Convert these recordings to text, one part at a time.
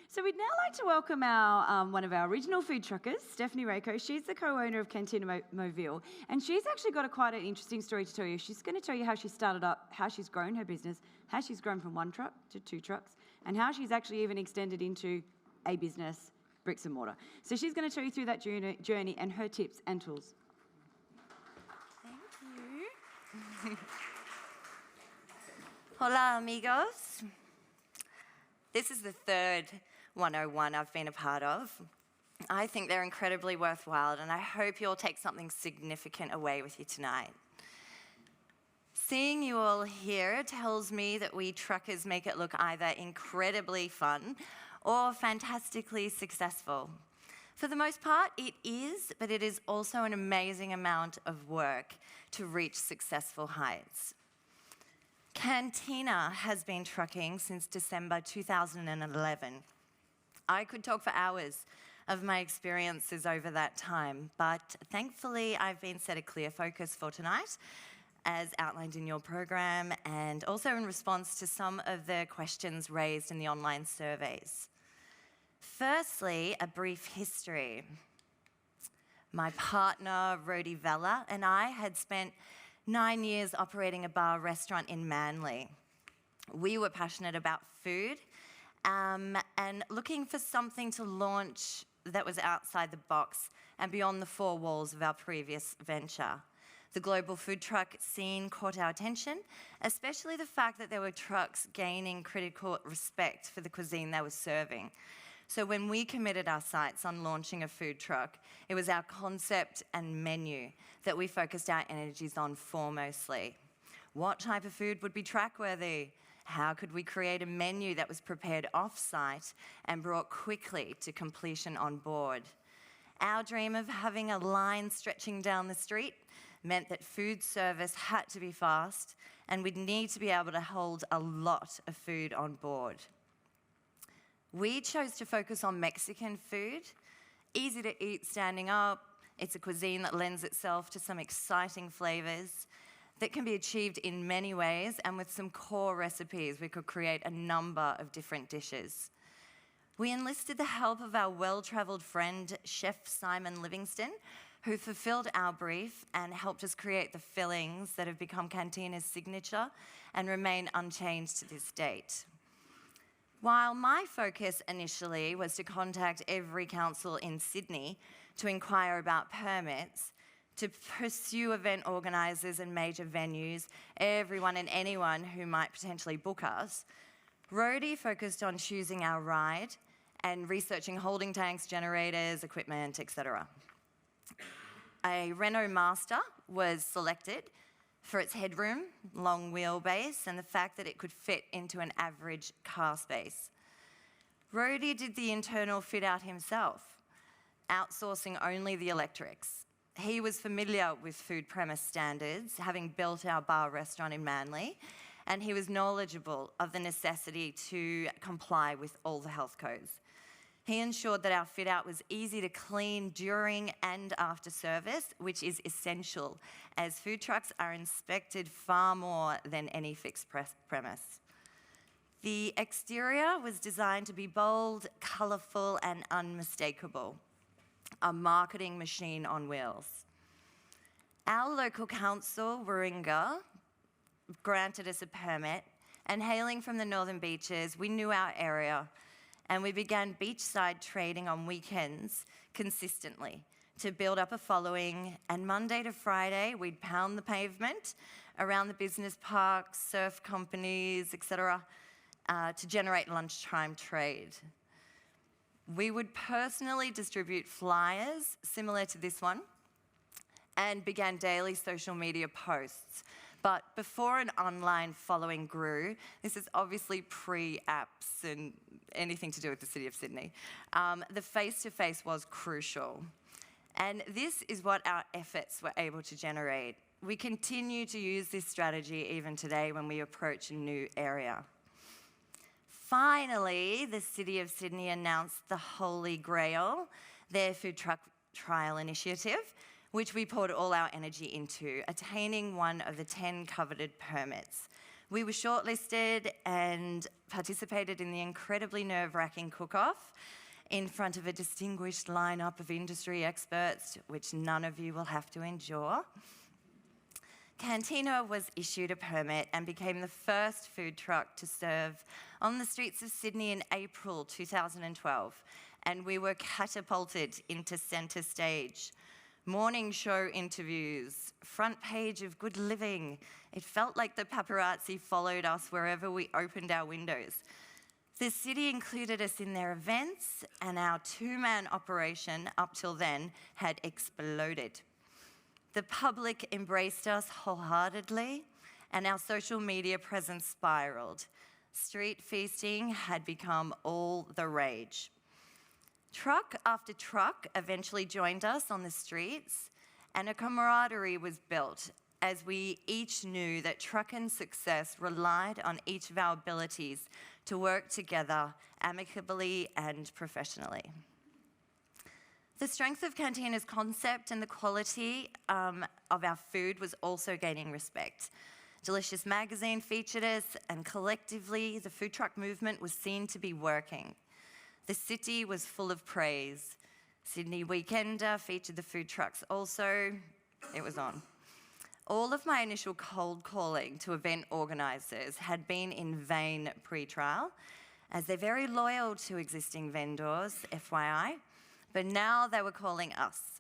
So we'd now like to welcome our one of our original food truckers, Stephanie Raco. She's the co-owner of Cantina Movil, and she's actually got quite an interesting story to tell you. She's going to tell you how she started up, how she's grown her business, how she's grown from 1 truck to 2 trucks, and how she's actually even extended into a business, bricks and mortar. So she's going to tell you through that journey and her tips and tools. Thank you. Hola, amigos. This is the third 101 I've been a part of. I think they're incredibly worthwhile, and I hope you'll take something significant away with you tonight. Seeing you all here tells me that we truckers make it look either incredibly fun or fantastically successful. For the most part, it is, but it is also an amazing amount of work to reach successful heights. Cantina has been trucking since December 2011. I could talk for hours of my experiences over that time, but thankfully I've been set a clear focus for tonight, as outlined in your program, and also in response to some of the questions raised in the online surveys. Firstly, a brief history. My partner, Rodi Vella, and I had spent 9 years operating a bar restaurant in Manly. We were passionate about food and looking for something to launch that was outside the box and beyond the 4 walls of our previous venture. The global food truck scene caught our attention, especially the fact that there were trucks gaining critical respect for the cuisine they were serving. So when we committed our sights on launching a food truck, it was our concept and menu that we focused our energies on foremostly. What type of food would be track-worthy? How could we create a menu that was prepared off-site and brought quickly to completion on board? Our dream of having a line stretching down the street meant that food service had to be fast, and we'd need to be able to hold a lot of food on board. We chose to focus on Mexican food, easy to eat standing up. It's a cuisine that lends itself to some exciting flavors that can be achieved in many ways, and with some core recipes, we could create a number of different dishes. We enlisted the help of our well-traveled friend, Chef Simon Livingston, who fulfilled our brief and helped us create the fillings that have become Cantina's signature and remain unchanged to this date. While my focus initially was to contact every council in Sydney to inquire about permits, to pursue event organisers and major venues, everyone and anyone who might potentially book us, Rodi focused on choosing our ride and researching holding tanks, generators, equipment, etc. A Renault Master was selected for its headroom, long wheelbase, and the fact that it could fit into an average car space. Rodi did the internal fit out himself, outsourcing only the electrics. He was familiar with food premise standards, having built our bar restaurant in Manly, and he was knowledgeable of the necessity to comply with all the health codes. He ensured that our fit out was easy to clean during and after service, which is essential, as food trucks are inspected far more than any fixed premise. The exterior was designed to be bold, colourful, and unmistakable. A marketing machine on wheels. Our local council, Warringah, granted us a permit, and hailing from the northern beaches, we knew our area, and we began beachside trading on weekends consistently to build up a following, and Monday to Friday, we'd pound the pavement around the business parks, surf companies, etc., to generate lunchtime trade. We would personally distribute flyers similar to this one and began daily social media posts. But before an online following grew, this is obviously pre-apps and anything to do with the City of Sydney, the face-to-face was crucial. And this is what our efforts were able to generate. We continue to use this strategy even today when we approach a new area. Finally, the City of Sydney announced the Holy Grail, their food truck trial initiative, which we poured all our energy into, attaining one of the 10 coveted permits. We were shortlisted and participated in the incredibly nerve-wracking cook-off in front of a distinguished lineup of industry experts, which none of you will have to endure. Cantina was issued a permit and became the first food truck to serve on the streets of Sydney in April 2012, and we were catapulted into centre stage. Morning show interviews, front page of Good Living. It felt like the paparazzi followed us wherever we opened our windows. The city included us in their events, and our two-man operation up till then had exploded. The public embraced us wholeheartedly, and our social media presence spiraled. Street feasting had become all the rage. Truck after truck eventually joined us on the streets, and a camaraderie was built as we each knew that trucking success relied on each of our abilities to work together amicably and professionally. The strength of Cantina's concept and the quality of our food was also gaining respect. Delicious Magazine featured us, and collectively, the food truck movement was seen to be working. The city was full of praise. Sydney Weekender featured the food trucks also. It was on. All of my initial cold calling to event organisers had been in vain pre-trial, as they're very loyal to existing vendors, FYI. But now they were calling us.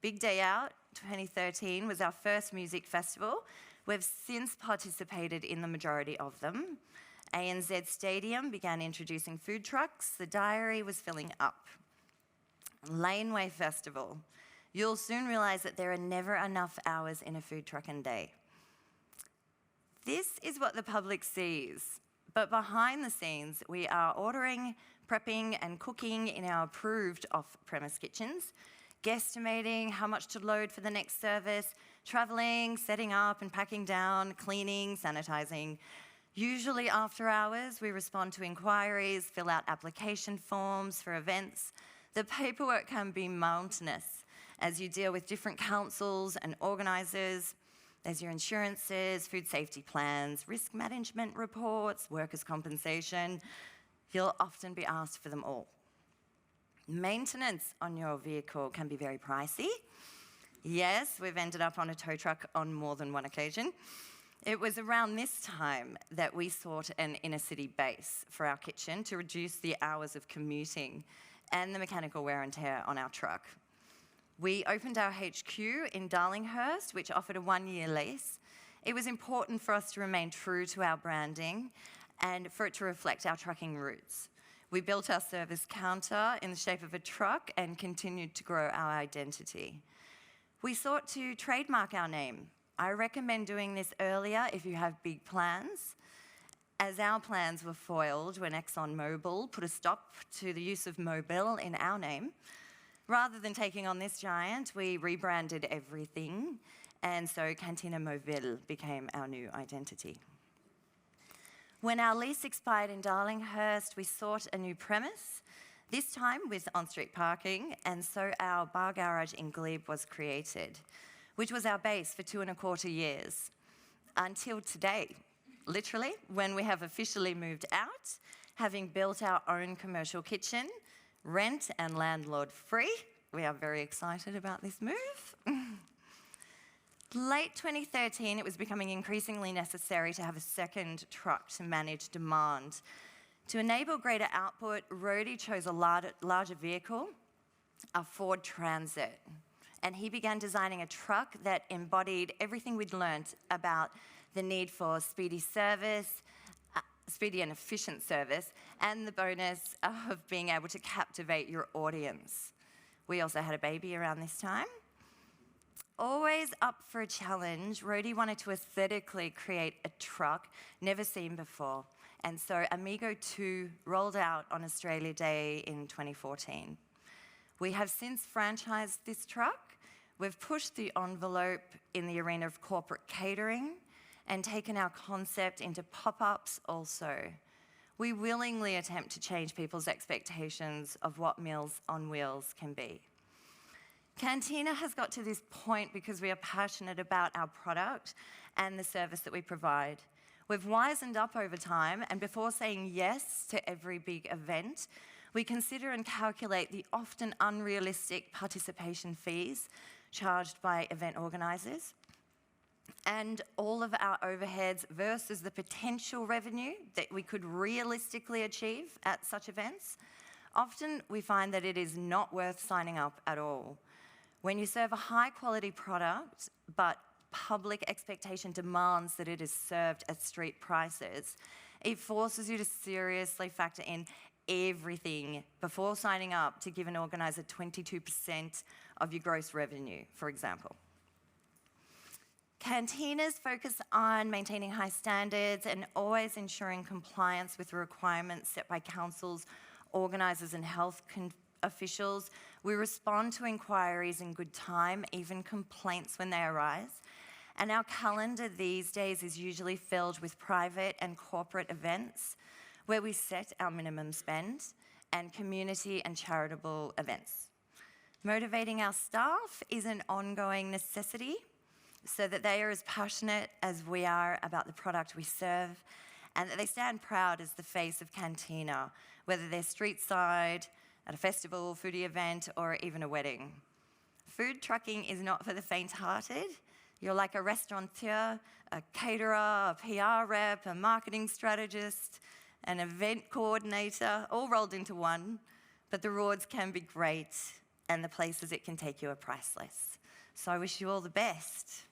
Big Day Out 2013 was our first music festival. We've since participated in the majority of them. ANZ Stadium began introducing food trucks. The Diary was filling up. Laneway Festival. You'll soon realise that there are never enough hours in a food trucking day. This is what the public sees. But behind the scenes, we are ordering, prepping and cooking in our approved off-premise kitchens, guesstimating how much to load for the next service, travelling, setting up and packing down, cleaning, sanitising. Usually after hours, we respond to inquiries, fill out application forms for events. The paperwork can be mountainous as you deal with different councils and organisers. There's your insurances, food safety plans, risk management reports, workers' compensation. You'll often be asked for them all. Maintenance on your vehicle can be very pricey. Yes, we've ended up on a tow truck on more than one occasion. It was around this time that we sought an inner city base for our kitchen to reduce the hours of commuting and the mechanical wear and tear on our truck. We opened our HQ in Darlinghurst, which offered a 1-year lease. It was important for us to remain true to our branding and for it to reflect our trucking roots. We built our service counter in the shape of a truck and continued to grow our identity. We sought to trademark our name. I recommend doing this earlier if you have big plans, as our plans were foiled when ExxonMobil put a stop to the use of Movil in our name. Rather than taking on this giant, we rebranded everything, and so Cantina Movil became our new identity. When our lease expired in Darlinghurst, we sought a new premise, this time with on-street parking, and so our bar garage in Glebe was created, which was our base for 2.25 years, until today, literally, when we have officially moved out, having built our own commercial kitchen, rent and landlord free. We are very excited about this move. Late 2013, it was becoming increasingly necessary to have a second truck to manage demand. To enable greater output, Rody chose a larger vehicle, a Ford Transit, and he began designing a truck that embodied everything we'd learnt about the need for speedy and efficient service, and the bonus of being able to captivate your audience. We also had a baby around this time. Always up for a challenge, Rody wanted to aesthetically create a truck never seen before, and so Amigo 2 rolled out on Australia Day in 2014. We have since franchised this truck. We've pushed the envelope in the arena of corporate catering and taken our concept into pop-ups also. We willingly attempt to change people's expectations of what Meals on Wheels can be. Cantina has got to this point because we are passionate about our product and the service that we provide. We've wisened up over time, and before saying yes to every big event, we consider and calculate the often unrealistic participation fees charged by event organisers and all of our overheads versus the potential revenue that we could realistically achieve at such events. Often we find that it is not worth signing up at all. When you serve a high quality product, but public expectation demands that it is served at street prices, it forces you to seriously factor in everything before signing up to give an organiser 22% of your gross revenue, for example. Cantinas focus on maintaining high standards and always ensuring compliance with the requirements set by councils, organisers and health officials. We respond to inquiries in good time, even complaints when they arise. And our calendar these days is usually filled with private and corporate events where we set our minimum spend, and community and charitable events. Motivating our staff is an ongoing necessity so that they are as passionate as we are about the product we serve, and that they stand proud as the face of Cantina, whether they're street side, at a festival, foodie event, or even a wedding. Food trucking is not for the faint-hearted. You're like a restaurateur, a caterer, a PR rep, a marketing strategist, an event coordinator, all rolled into one, but the rewards can be great and the places it can take you are priceless. So I wish you all the best.